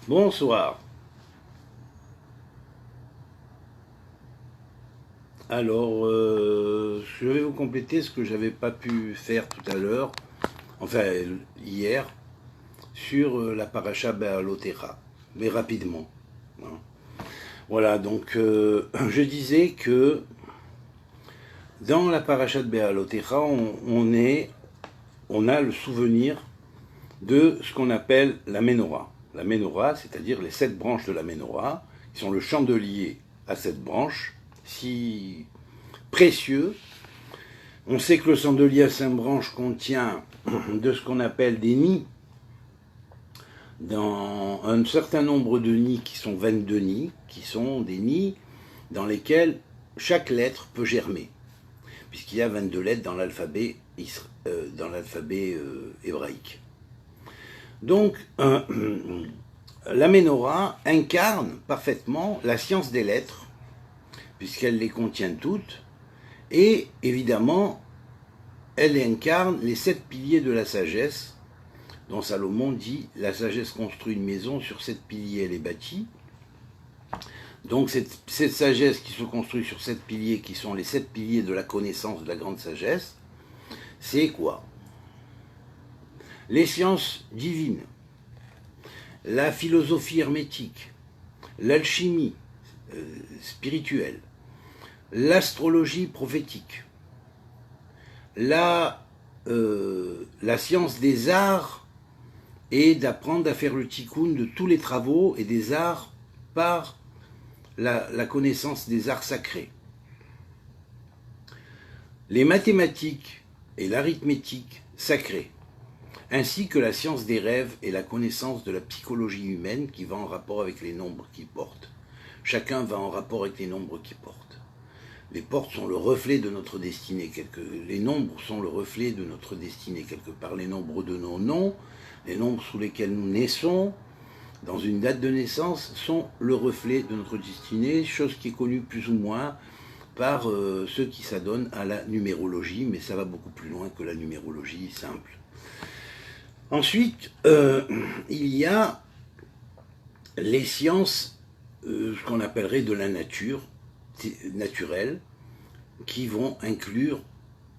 Bonsoir. Alors, je vais vous compléter ce que j'avais pas pu faire tout à l'heure, enfin hier, sur la paracha Béalotera, mais rapidement. Hein. Voilà, donc je disais que dans la paracha de Béalotera, on a le souvenir de ce qu'on appelle la Ménorah. La Ménorah, c'est-à-dire les 7 branches de la Ménorah, qui sont le chandelier à 7 branches, si précieux. On sait que le chandelier à 5 branches contient de ce qu'on appelle des nids, dans un certain nombre de nids qui sont 22 nids, qui sont des nids dans lesquels chaque lettre peut germer, puisqu'il y a 22 lettres dans l'alphabet hébraïque. Donc, la Ménorah incarne parfaitement la science des lettres, puisqu'elle les contient toutes, et évidemment, elle incarne les 7 piliers de la sagesse, dont Salomon dit « La sagesse construit une maison, sur 7 piliers elle est bâtie ». Donc cette sagesse qui se construit sur 7 piliers, qui sont les 7 piliers de la connaissance de la grande sagesse, c'est quoi? Les sciences divines, la philosophie hermétique, l'alchimie spirituelle, l'astrologie prophétique, la science des arts et d'apprendre à faire le tikkun de tous les travaux et des arts par la connaissance des arts sacrés. Les mathématiques et l'arithmétique sacrée, ainsi que la science des rêves et la connaissance de la psychologie humaine qui va en rapport avec les nombres qu'ils portent. Chacun va en rapport avec les nombres qu'il porte. Les portes sont le reflet de notre destinée. Les nombres sont le reflet de notre destinée quelque part. Les nombres de nos noms, les nombres sous lesquels nous naissons, dans une date de naissance, sont le reflet de notre destinée, chose qui est connue plus ou moins par ceux qui s'adonnent à la numérologie, mais ça va beaucoup plus loin que la numérologie simple. Ensuite, il y a les sciences, ce qu'on appellerait de la nature, naturelle, qui vont inclure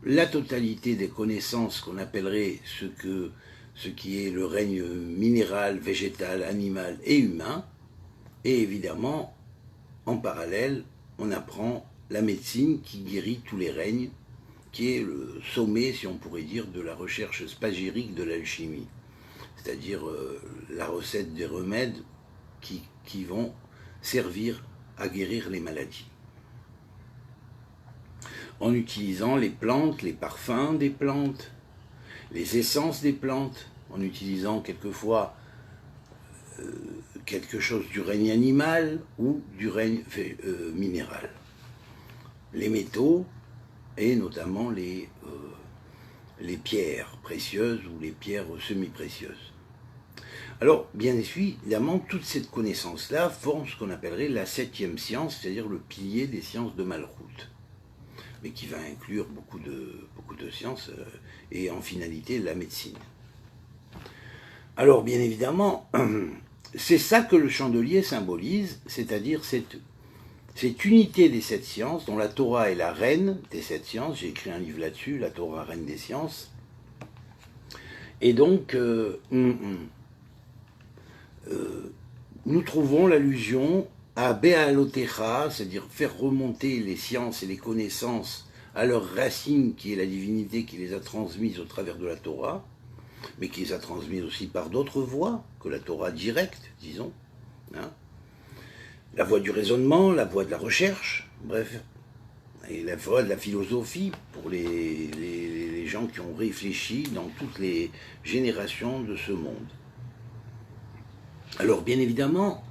la totalité des connaissances qu'on appellerait ce qui est le règne minéral, végétal, animal et humain. Et évidemment, en parallèle, on apprend la médecine qui guérit tous les règnes, qui est le sommet, si on pourrait dire, de la recherche spagérique de l'alchimie, c'est-à-dire la recette des remèdes qui vont servir à guérir les maladies. En utilisant les plantes, les parfums des plantes, les essences des plantes, en utilisant quelquefois quelque chose du règne animal ou du règne minéral. Les métaux, et notamment les pierres précieuses ou les pierres semi-précieuses. Alors, bien évidemment, toute cette connaissance-là forme ce qu'on appellerait la 7e science, c'est-à-dire le pilier des sciences de Malchut, mais qui va inclure beaucoup de sciences et en finalité la médecine. Alors, bien évidemment, c'est ça que le chandelier symbolise, c'est-à-dire cette unité des 7 sciences, dont la Torah est la reine des 7 sciences. J'ai écrit un livre là-dessus, la Torah, reine des sciences. Et donc, nous trouvons l'allusion à Béalotecha, c'est-à-dire faire remonter les sciences et les connaissances à leur racine, qui est la divinité qui les a transmises au travers de la Torah, mais qui les a transmises aussi par d'autres voies que la Torah directe, disons. Hein, la voie du raisonnement, la voie de la recherche, bref, et la voie de la philosophie pour les gens qui ont réfléchi dans toutes les générations de ce monde. Alors, bien évidemment,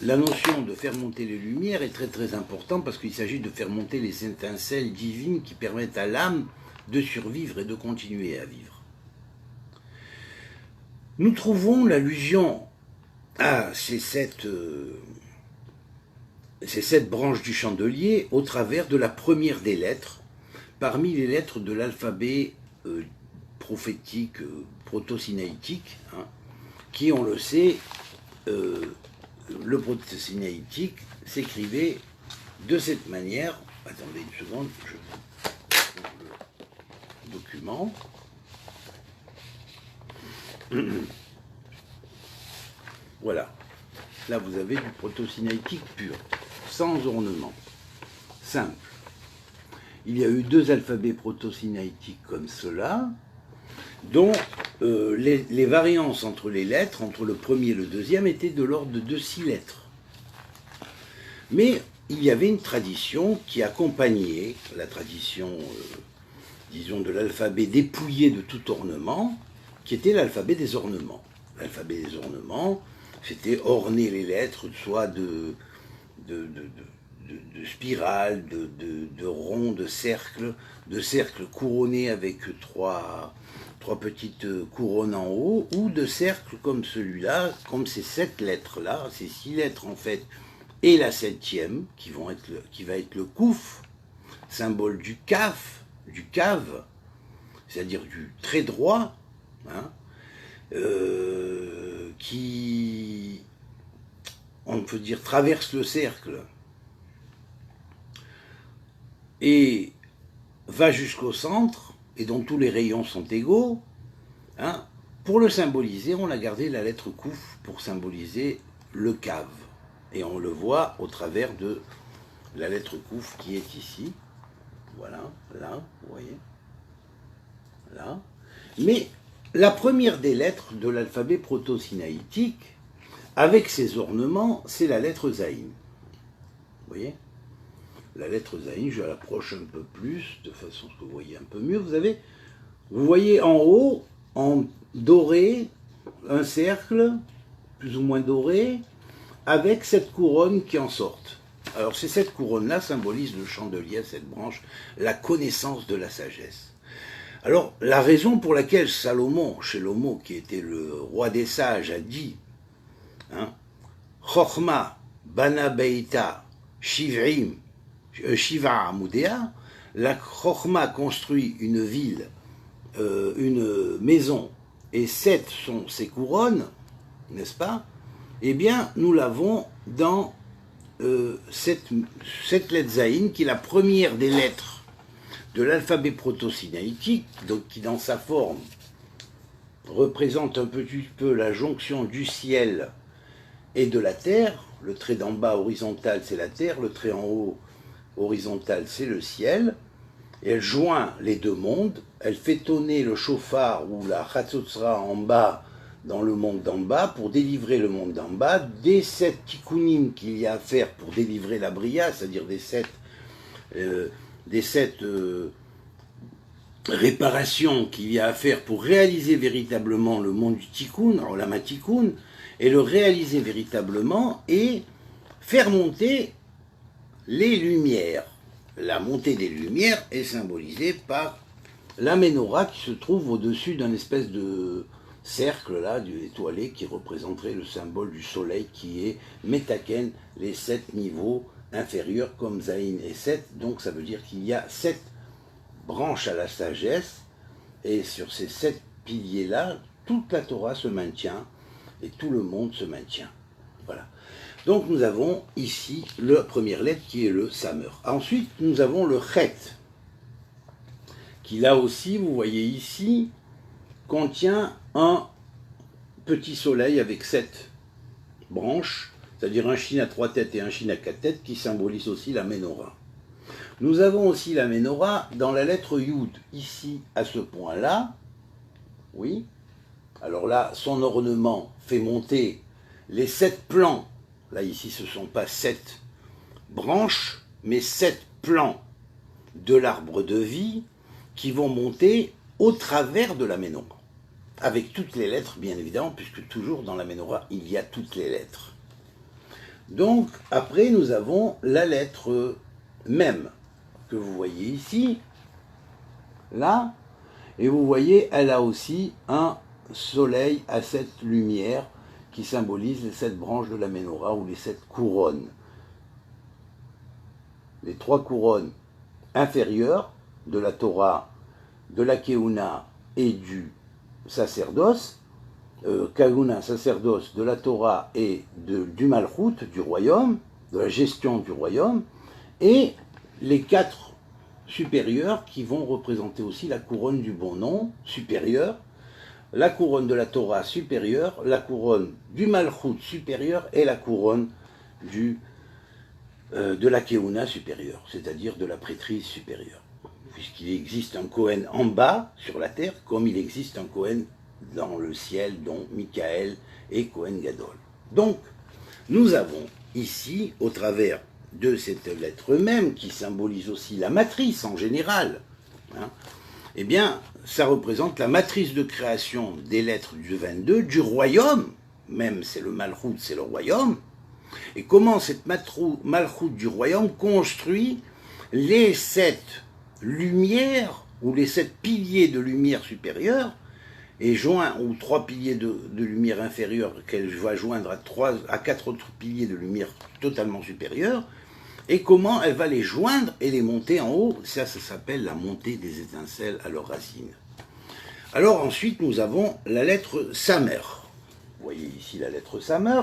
la notion de faire monter les lumières est très très importante parce qu'il s'agit de faire monter les étincelles divines qui permettent à l'âme de survivre et de continuer à vivre. Nous trouvons l'allusion à ces 7 branches du chandelier au travers de la première des lettres, parmi les lettres de l'alphabet prophétique, proto-sinaïtique, hein, qui, on le sait, le proto-sinaïtique s'écrivait de cette manière. Attendez une seconde, je trouve le document. Voilà. Là, vous avez du proto-sinaïtique pur, sans ornement, simple. Il y a eu 2 alphabets proto-sinaïtiques comme cela, dont les variances entre les lettres, entre le premier et le deuxième, étaient de l'ordre de 6 lettres. Mais il y avait une tradition qui accompagnait la tradition, disons, de l'alphabet dépouillé de tout ornement, qui était l'alphabet des ornements. L'alphabet des ornements, c'était orner les lettres, soit de spirales, de ronds, de cercles couronnés avec trois petites couronnes en haut, ou de cercles comme celui-là, comme ces 7 lettres-là, ces 6 lettres en fait, et la 7e, qui va être le kouf, symbole du kaf, du cave, c'est-à-dire du trait droit, hein, qui, on peut dire, traverse le cercle et va jusqu'au centre, et dont tous les rayons sont égaux. Hein. Pour le symboliser, on a gardé la lettre kouf pour symboliser le cave. Et on le voit au travers de la lettre kouf qui est ici. Voilà, là, vous voyez. Là. Mais la première des lettres de l'alphabet proto-sinaïtique, avec ses ornements, c'est la lettre zaïn. Vous voyez? La lettre zaïn, je l'approche un peu plus, de façon que vous voyez un peu mieux. Vous voyez en haut, en doré, un cercle, plus ou moins doré, avec cette couronne qui en sortent. Alors, cette couronne-là symbolise le chandelier, cette branche, la connaissance de la sagesse. Alors, la raison pour laquelle Salomon, Shelomo, qui était le roi des sages, a dit Chochma, Bana Beita, Shiv'im, Shiva Amudea, la Chochma construit une ville, une maison, et 7 sont ses couronnes, n'est-ce pas? Eh bien, nous l'avons dans cette lettre Zaïn, qui est la première des lettres de l'alphabet proto-sinaïtique, donc qui dans sa forme représente un petit peu la jonction du ciel et de la terre. Le trait d'en bas horizontal, c'est la terre, le trait en haut horizontal, c'est le ciel. Et elle joint les deux mondes, elle fait tonner le chauffard ou la chatzotzra en bas, dans le monde d'en bas, pour délivrer le monde d'en bas, des 7 tikkunim qu'il y a à faire pour délivrer la bria, c'est-à-dire des 7 réparations qu'il y a à faire pour réaliser véritablement le monde du tikkun, Olam HaTikkun, et le réaliser véritablement et faire monter les lumières. La montée des lumières est symbolisée par la menorah qui se trouve au-dessus d'un espèce de cercle là, étoilé, qui représenterait le symbole du soleil, qui est Metaken, les 7 niveaux inférieurs comme Zaïn et 7. Donc ça veut dire qu'il y a 7 branches à la sagesse, et sur ces 7 piliers-là, toute la Torah se maintient et tout le monde se maintient. Voilà. Donc nous avons ici la première lettre qui est le Samer. Ensuite, nous avons le Chet, qui là aussi, vous voyez ici, contient un petit soleil avec 7 branches, c'est-à-dire un Shin à 3 têtes et un Shin à 4 têtes, qui symbolise aussi la Menorah. Nous avons aussi la Menorah dans la lettre Yud, ici, à ce point-là. Oui. Alors là, son ornement fait monter les 7 plans. Là, ici, ce ne sont pas 7 branches, mais 7 plans de l'arbre de vie qui vont monter au travers de la Menorah. Avec toutes les lettres, bien évidemment, puisque toujours dans la Menorah, il y a toutes les lettres. Donc, après, nous avons la lettre Mem, que vous voyez ici, là, et vous voyez, elle a aussi un soleil à 7 lumières qui symbolise les 7 branches de la Menorah ou les 7 couronnes. Les 3 couronnes inférieures de la Torah, de la Keuna et du sacerdoce, Kahuna, sacerdoce, de la Torah et du Malchut, du royaume, de la gestion du royaume, et les 4 supérieurs qui vont représenter aussi la couronne du bon nom supérieure, la couronne de la Torah supérieure, la couronne du Malchut supérieure et la couronne de la Keuna supérieure, c'est-à-dire de la prêtrise supérieure. Puisqu'il existe un Kohen en bas, sur la terre, comme il existe un Kohen dans le ciel, dont Michael et Kohen Gadol. Donc, nous avons ici, au travers de cette lettre même, qui symbolise aussi la matrice en général, hein, eh bien, ça représente la matrice de création des lettres du 22, du royaume, même c'est le Malchut, c'est le royaume, et comment cette Malchut du royaume construit les 7 lumières, ou les 7 piliers de lumière supérieure, et joint aux 3 piliers de lumière inférieure qu'elle va joindre à 4 autres piliers de lumière totalement supérieure, et comment elle va les joindre et les monter en haut. Ça s'appelle la montée des étincelles à leurs racines. Alors ensuite, nous avons la lettre Samer. Vous voyez ici la lettre Samer,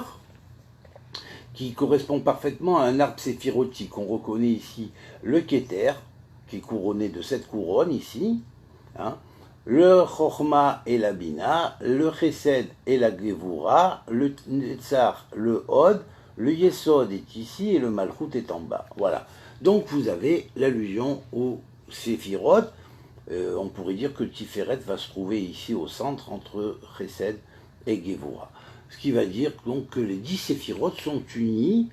qui correspond parfaitement à un arbre séphirotique. On reconnaît ici le Keter, qui est couronné de 7 couronnes ici, hein, le Chochma et la Bina, le Chesed et la Gevura, le Netzar, le Hod, le Yesod est ici et le Malchut est en bas. Voilà. Donc vous avez l'allusion au Séphirot. On pourrait dire que Tiferet va se trouver ici au centre entre Chesed et Gevura. Ce qui va dire donc que les 10 Séphirot sont unies,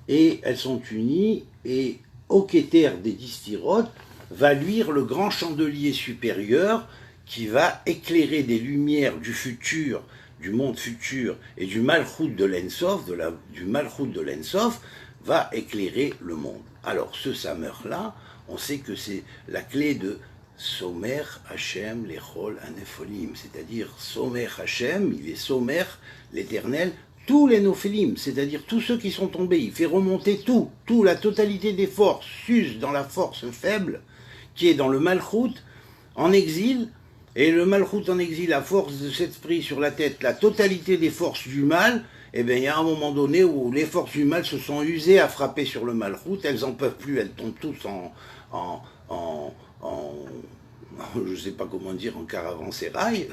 et elles sont unies, et au Keter des 10 Séphirot va luire le grand chandelier supérieur qui va éclairer des lumières du futur, du monde futur, et du Malchut de l'Ensof, du Malchut de l'Ensof, va éclairer le monde. Alors ce Samer-là, on sait que c'est la clé de Somer Hachem Lechol Anepholim, c'est-à-dire Somer Hachem, il est Somer, l'Éternel, tous les Nophilim, c'est-à-dire tous ceux qui sont tombés, il fait remonter tout, la totalité des forces, s'use dans la force faible, qui est dans le Malchut, en exil, et le Malchut en exil, la force de cet esprit sur la tête, la totalité des forces du mal, eh bien, il y a un moment donné où les forces du mal se sont usées à frapper sur le Malchut, elles n'en peuvent plus, elles tombent tous je ne sais pas comment dire, en caravansérail,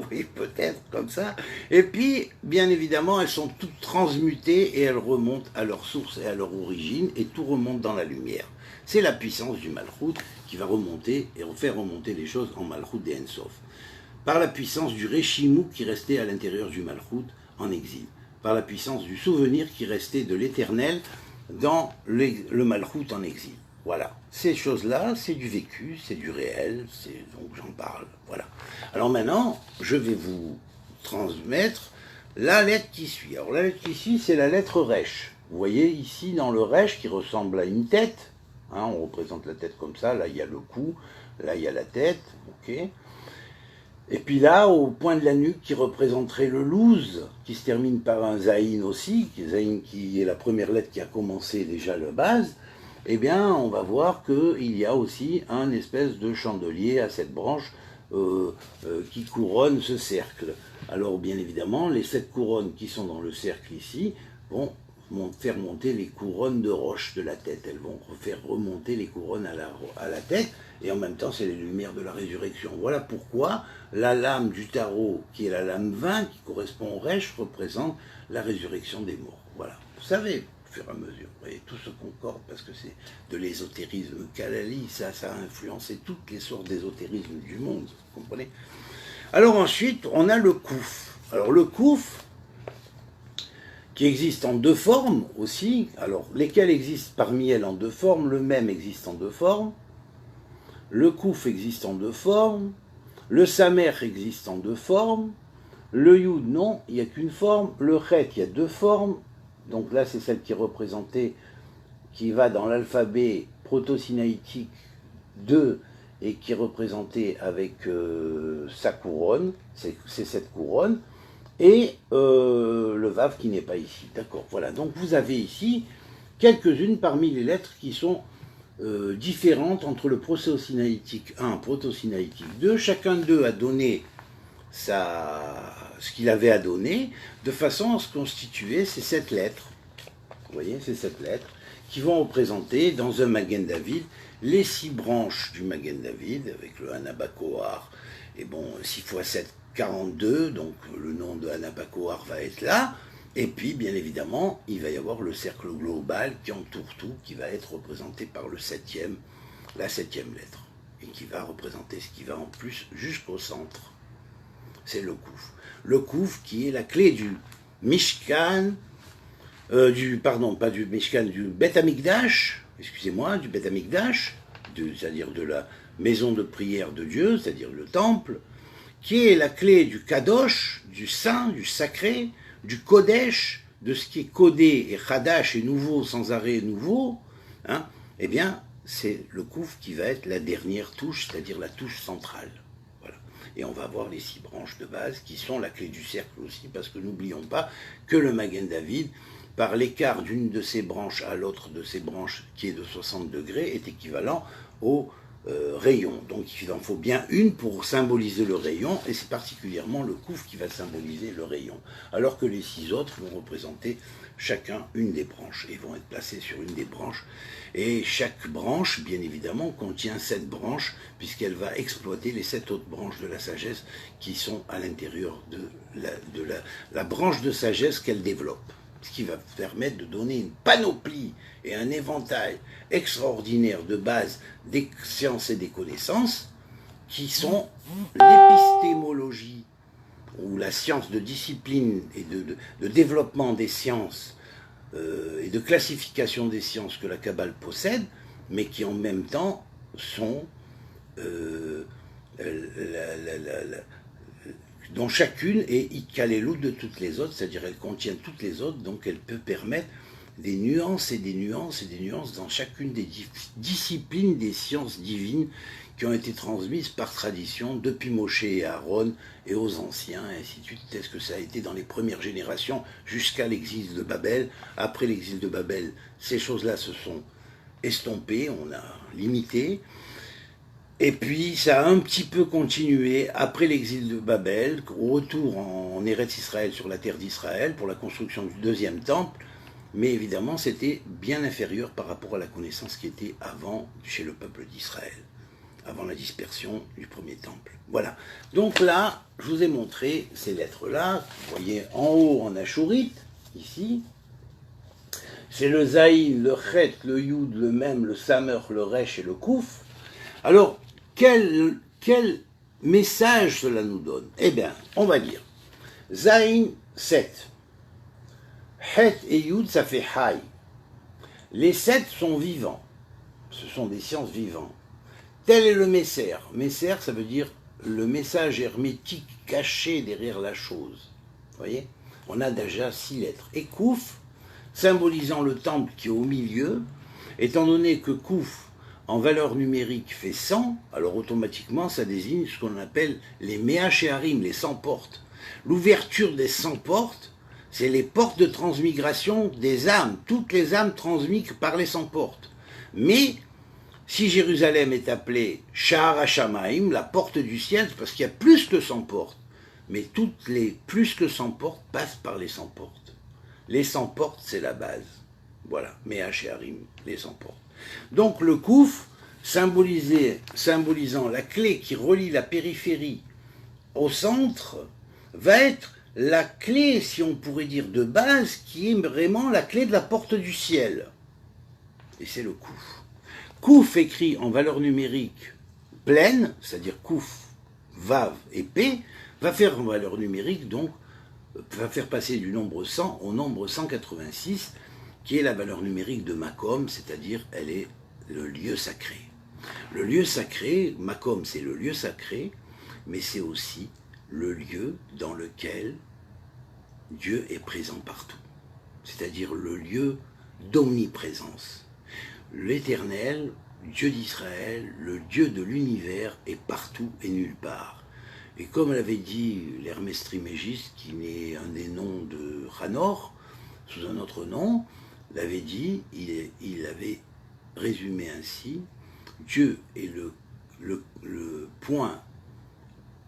oui, peut-être, comme ça. Et puis, bien évidemment, elles sont toutes transmutées et elles remontent à leur source et à leur origine, et tout remonte dans la lumière. C'est la puissance du Malchut qui va remonter et faire remonter les choses en Malchut des Ensof. Par la puissance du Réchimou qui restait à l'intérieur du Malchut en exil. Par la puissance du souvenir qui restait de l'éternel dans le Malchut en exil. Voilà. Ces choses-là, c'est du vécu, c'est du réel, donc j'en parle. Voilà. Alors maintenant, je vais vous transmettre la lettre qui suit. Alors la lettre qui suit, c'est la lettre Resh. Vous voyez ici dans le Resh qui ressemble à une tête. Hein, on représente la tête comme ça. Là, il y a le cou. Là, il y a la tête. Ok. Et puis là, au point de la nuque qui représenterait le Luz, qui se termine par un Zaïn aussi, qui est la première lettre qui a commencé déjà la base, eh bien, on va voir qu'il y a aussi un espèce de chandelier à 7 branches qui couronne ce cercle. Alors, bien évidemment, les 7 couronnes qui sont dans le cercle ici vont faire monter les couronnes de roche de la tête. Elles vont faire remonter les couronnes à la tête, et en même temps, c'est les lumières de la résurrection. Voilà pourquoi la lame du tarot, qui est la lame 20, qui correspond au Resh, représente la résurrection des morts. Voilà. Vous savez, au fur et à mesure, vous voyez, tout se concorde, parce que c'est de l'ésotérisme Kalali, ça a influencé toutes les sortes d'ésotérisme du monde, vous comprenez? Alors ensuite, on a le Kouf. Alors le Kouf, qui existe en 2 formes aussi, alors lesquelles existent parmi elles en 2 formes, le Mem existe en 2 formes, le Kouf existe en 2 formes, le Samer existe en 2 formes, le Yud non, il n'y a qu'une forme, le Chet il y a 2 formes, donc là c'est celle qui est représentée, qui va dans l'alphabet proto-sinaïtique 2 et qui est représentée avec sa couronne, c'est cette couronne, et le Vav qui n'est pas ici. D'accord, voilà. Donc vous avez ici quelques-unes parmi les lettres qui sont différentes entre le proto-sinaïtique 1 et proto-sinaïtique 2. Chacun d'eux a donné sa ce qu'il avait à donner, de façon à se constituer ces 7 lettres. Vous voyez, ces 7 lettres, qui vont représenter dans un Magen David les 6 branches du Magen David, avec le Hanabakoar, et bon, 6 x 7, 42, donc le nom de Hanabakoar va être là, et puis, bien évidemment, il va y avoir le cercle global qui entoure tout, qui va être représenté par la 7e lettre, et qui va représenter ce qui va en plus jusqu'au centre. C'est le Kouf. Le Kouf qui est la clé du Mishkan, du Bet Amikdash, excusez-moi, du Bet Amikdash, c'est-à-dire de la maison de prière de Dieu, c'est-à-dire le temple, qui est la clé du Kadosh, du saint, du sacré, du Kodesh, de ce qui est codé et Chadash et nouveau, sans arrêt nouveau, hein, eh bien, c'est le Kouf qui va être la dernière touche, c'est-à-dire la touche centrale. Voilà. Et on va voir les 6 branches de base qui sont la clé du cercle aussi, parce que n'oublions pas que le Magen David, par l'écart d'une de ses branches à l'autre de ses branches, qui est de 60 degrés, est équivalent au rayon. Donc il en faut bien une pour symboliser le rayon, et c'est particulièrement le Kouf qui va symboliser le rayon, alors que les 6 autres vont représenter chacun une des branches, et vont être placés sur une des branches. Et chaque branche, bien évidemment, contient 7 branches, puisqu'elle va exploiter les 7 autres branches de la sagesse qui sont à l'intérieur de la branche de sagesse qu'elle développe. Ce qui va permettre de donner une panoplie et un éventail extraordinaire de bases des sciences et des connaissances qui sont l'épistémologie, ou la science de discipline et de développement des sciences et de classification des sciences que la Kabbale possède, mais qui en même temps sont dont chacune est Ikalelut de toutes les autres, c'est-à-dire elle contient toutes les autres, donc elle peut permettre des nuances et des nuances et des nuances dans chacune des disciplines des sciences divines qui ont été transmises par tradition depuis Moshe et Aaron et aux anciens, et ainsi de suite. Est-ce que ça a été dans les premières générations jusqu'à l'exil de Babel? Après l'exil de Babel, ces choses-là se sont estompées, on a limité. Et puis ça a un petit peu continué après l'exil de Babel, au retour en Eretz Israël, sur la terre d'Israël, pour la construction du 2e temple, mais évidemment c'était bien inférieur par rapport à la connaissance qui était avant chez le peuple d'Israël, avant la dispersion du 1er temple. Voilà. Donc là, je vous ai montré ces lettres-là, vous voyez en haut en achourite, ici, c'est le Zaïn, le Chet, le Yud, le Mem, le Samer, le Resh et le Kouf. Alors, quel message cela nous donne? Eh bien, on va dire, Zain 7, Het et Yud, ça fait Hay. Les 7 sont vivants, ce sont des sciences vivantes. Tel est le Messer. Messer, ça veut dire le message hermétique caché derrière la chose. Vous voyez? On a déjà 6 lettres. Et Kouf, symbolisant le temple qui est au milieu, étant donné que Kouf, en valeur numérique, fait 100, alors automatiquement, ça désigne ce qu'on appelle les Mea Shearim, les 100 portes. L'ouverture des 100 portes, c'est les portes de transmigration des âmes. Toutes les âmes transmigrent par les 100 portes. Mais, si Jérusalem est appelée Sha'ar HaShamayim, la porte du ciel, c'est parce qu'il y a plus que 100 portes. Mais toutes les plus que 100 portes passent par les 100 portes. Les 100 portes, c'est la base. Voilà, Mea Shearim, les 100 portes. Donc le Kouf, symbolisant la clé qui relie la périphérie au centre, va être la clé, si on pourrait dire, de base, qui est vraiment la clé de la porte du ciel. Et c'est le Kouf. Kouf écrit en valeur numérique pleine, c'est-à-dire Kouf, Vav et P, va faire en valeur numérique, donc, va faire passer du nombre 100 au nombre 186, qui est la valeur numérique de Makom, c'est-à-dire elle est le lieu sacré. Le lieu sacré, Makom, c'est le lieu sacré, mais c'est aussi le lieu dans lequel Dieu est présent partout, c'est-à-dire le lieu d'omniprésence. L'Éternel, Dieu d'Israël, le Dieu de l'univers, est partout et nulle part. Et comme l'avait dit l'Hermès Trismégiste, qui est un des noms de Hanor, sous un autre nom, l'avait dit, il avait résumé ainsi: Dieu est le point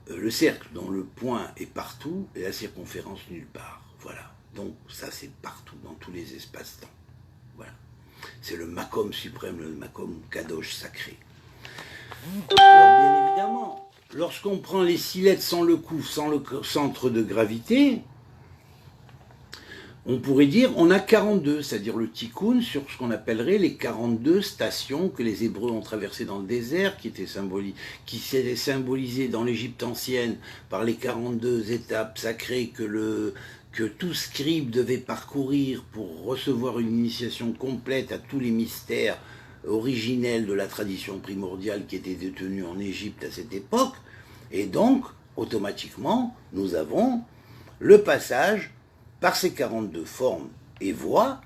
le cercle dont le point est partout et la circonférence nulle part. Voilà. Donc ça c'est partout, dans tous les espaces-temps. Voilà. C'est le Makom suprême, le Makom Kadosh sacré. Alors bien évidemment, lorsqu'on prend les 6 lettres sans le coup, sans le centre de gravité, on pourrait dire on a 42, c'est-à-dire le tikkun sur ce qu'on appellerait les 42 stations que les Hébreux ont traversées dans le désert, qui étaient symbolisées dans l'Égypte ancienne par les 42 étapes sacrées que tout scribe devait parcourir pour recevoir une initiation complète à tous les mystères originels de la tradition primordiale qui était détenue en Égypte à cette époque. Et donc, automatiquement, nous avons le passage par ces 42 formes et voix,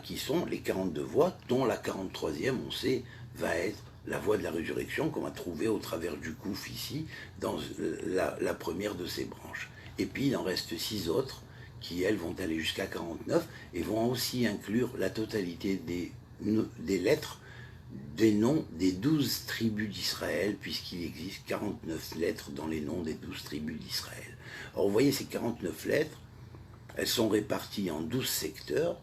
qui sont les 42 voix, dont la 43e, on sait, va être la voie de la résurrection qu'on va trouver au travers du Kouf ici, dans la première de ces branches. Et puis il en reste 6 autres qui, elles, vont aller jusqu'à 49 et vont aussi inclure la totalité des lettres, des noms des 12 tribus d'Israël, puisqu'il existe 49 lettres dans les noms des 12 tribus d'Israël. Alors vous voyez ces 49 lettres, elles sont réparties en 12 secteurs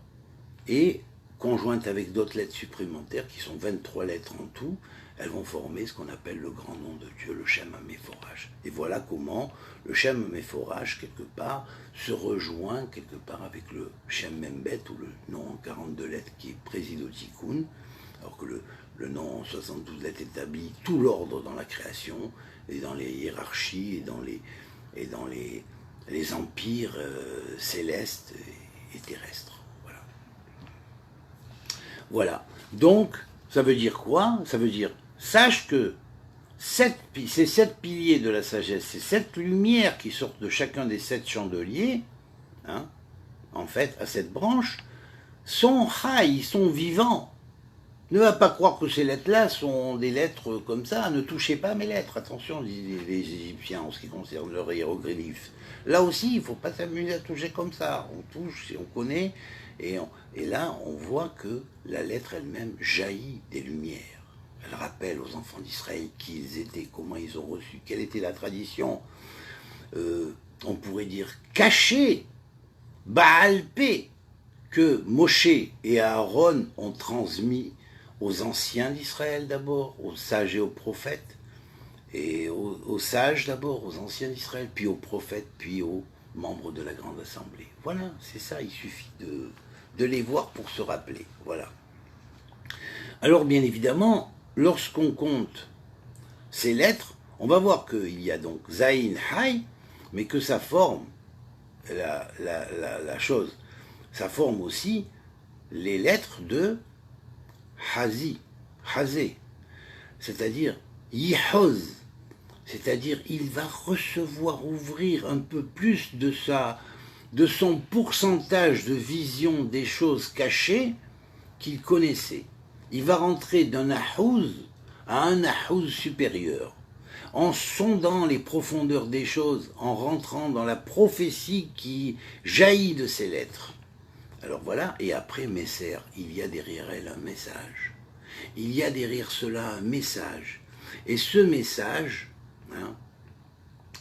et, conjointes avec d'autres lettres supplémentaires, qui sont 23 lettres en tout, elles vont former ce qu'on appelle le grand nom de Dieu, le Shem HaMeforach. Et voilà comment le Shem HaMeforach, quelque part, se rejoint quelque part avec le Shem Membet, ou le nom en 42 lettres qui préside au Tikkun, alors que le nom en 72 lettres établit tout l'ordre dans la création, et dans les hiérarchies, et dans les empires célestes et terrestres. Voilà. Voilà. Donc, ça veut dire quoi? Ça veut dire, sache que ces 7 piliers de la sagesse, ces 7 lumières qui sortent de chacun des 7 chandeliers, en fait, à cette branche, sont high, ils sont vivants. Ne va pas croire que ces lettres-là sont des lettres comme ça. Ne touchez pas mes lettres. Attention, disent les Égyptiens en ce qui concerne leurs hiéroglyphes. Là aussi, il ne faut pas s'amuser à toucher comme ça. On touche, on connaît, et là, on voit que la lettre elle-même jaillit des lumières. Elle rappelle aux enfants d'Israël qui ils étaient, comment ils ont reçu, quelle était la tradition, on pourrait dire cachée, Baal Pé, que Moshe et Aaron ont transmis aux anciens d'Israël d'abord, aux sages et aux prophètes, et aux sages d'abord, aux anciens d'Israël, puis aux prophètes, puis aux membres de la grande assemblée. Voilà, c'est ça, il suffit de les voir pour se rappeler. Voilà. Alors bien évidemment, lorsqu'on compte ces lettres, on va voir qu'il y a donc Zayin Hay, mais que ça forme la chose, ça forme aussi les lettres de Hazi, Hazé, c'est-à-dire Yihoz, c'est-à-dire il va recevoir, ouvrir un peu plus de son pourcentage de vision des choses cachées qu'il connaissait. Il va rentrer d'un ahouz à un ahouz supérieur, en sondant les profondeurs des choses, en rentrant dans la prophétie qui jaillit de ces lettres. Alors voilà, et après Messer, il y a derrière elle un message. Il y a derrière cela un message. Et ce message,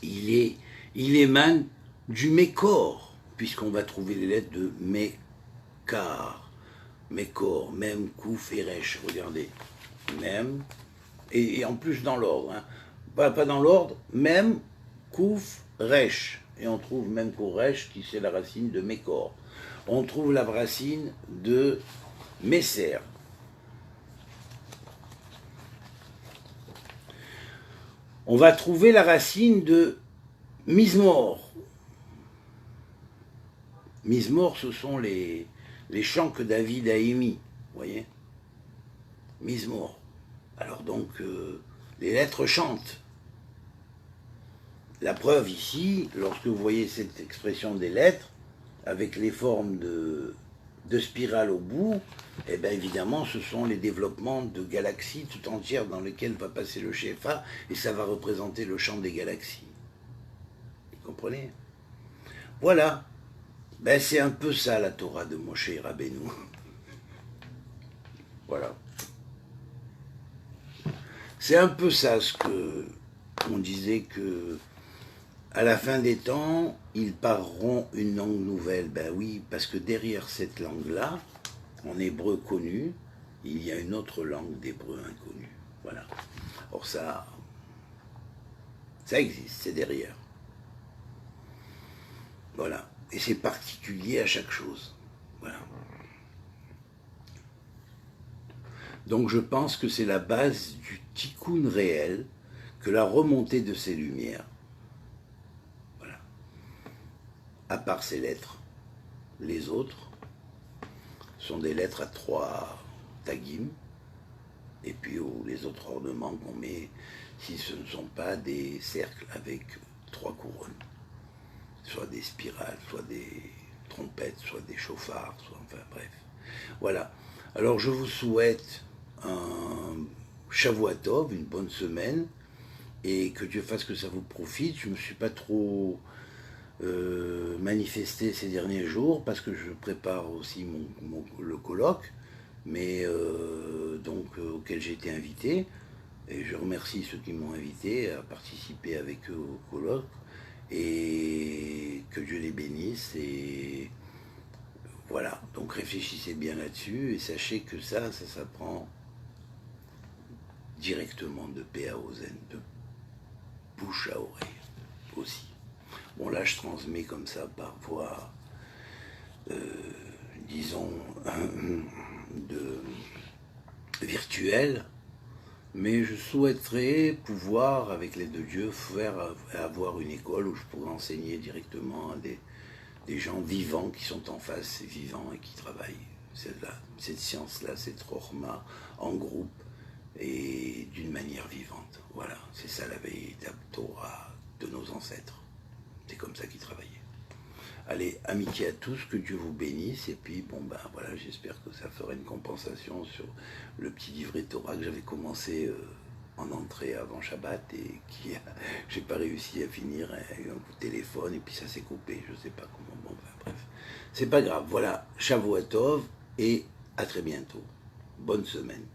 il émane du Mékor, puisqu'on va trouver les lettres de Mékar, Mékor, Mem, Kouf et Resh. Regardez, Mem, et en plus dans l'ordre, pas dans l'ordre, Mem, Kouf, Resh. Et on trouve Mem, Kouf, Resh, qui c'est la racine de Mékor. On trouve la racine de Messer. On va trouver la racine de Mizmor. Mizmor, ce sont les chants que David a émis, vous voyez. Mizmor. Alors donc, les lettres chantent. La preuve ici, lorsque vous voyez cette expression des lettres, avec les formes de spirale au bout, eh bien évidemment, ce sont les développements de galaxies tout entières dans lesquelles va passer le Shefa, et ça va représenter le champ des galaxies. Vous comprenez? Voilà. Ben, c'est un peu ça la Torah de Moshe Rabbeinu. Voilà. C'est un peu ça ce que on disait que À la fin des temps, ils parleront une langue nouvelle. Ben oui, parce que derrière cette langue-là, en hébreu connu, il y a une autre langue d'hébreu inconnue. Voilà. Or ça existe, c'est derrière. Voilà. Et c'est particulier à chaque chose. Voilà. Donc je pense que c'est la base du tikkun réel que la remontée de ces lumières. Voilà. À part ces lettres, les autres sont des lettres à 3 tagim, et puis les autres ornements qu'on met, si ce ne sont pas des cercles avec 3 couronnes, soit des spirales, soit des trompettes, soit des chauffards, soit enfin bref. Voilà. Alors je vous souhaite un Shavua Tov, une bonne semaine, et que Dieu fasse que ça vous profite. Je ne me suis pas trop manifesté ces derniers jours parce que je prépare aussi le colloque, mais auquel j'ai été invité, et je remercie ceux qui m'ont invité à participer avec eux au colloque, et que Dieu les bénisse. Et voilà, donc réfléchissez bien là-dessus et sachez que ça s'apprend directement de P à O Z, de bouche à oreille aussi. Bon, là je transmets comme ça par voie, disons, virtuelle, mais je souhaiterais pouvoir, avec l'aide de Dieu, avoir une école où je pourrais enseigner directement à des gens vivants qui sont en face, vivants et qui travaillent cette science-là, cette Rochma, en groupe et d'une manière vivante. Voilà, c'est ça la véritable Torah de nos ancêtres. C'est comme ça qu'ils travaillaient. Allez, amitié à tous, que Dieu vous bénisse, et puis bon ben voilà, j'espère que ça fera une compensation sur le petit livret Torah que j'avais commencé en entrée avant Shabbat et j'ai pas réussi à finir, il y a eu un coup de téléphone et puis ça s'est coupé, je sais pas comment, bon ben bref. C'est pas grave, voilà, Shavua Tov et à très bientôt. Bonne semaine.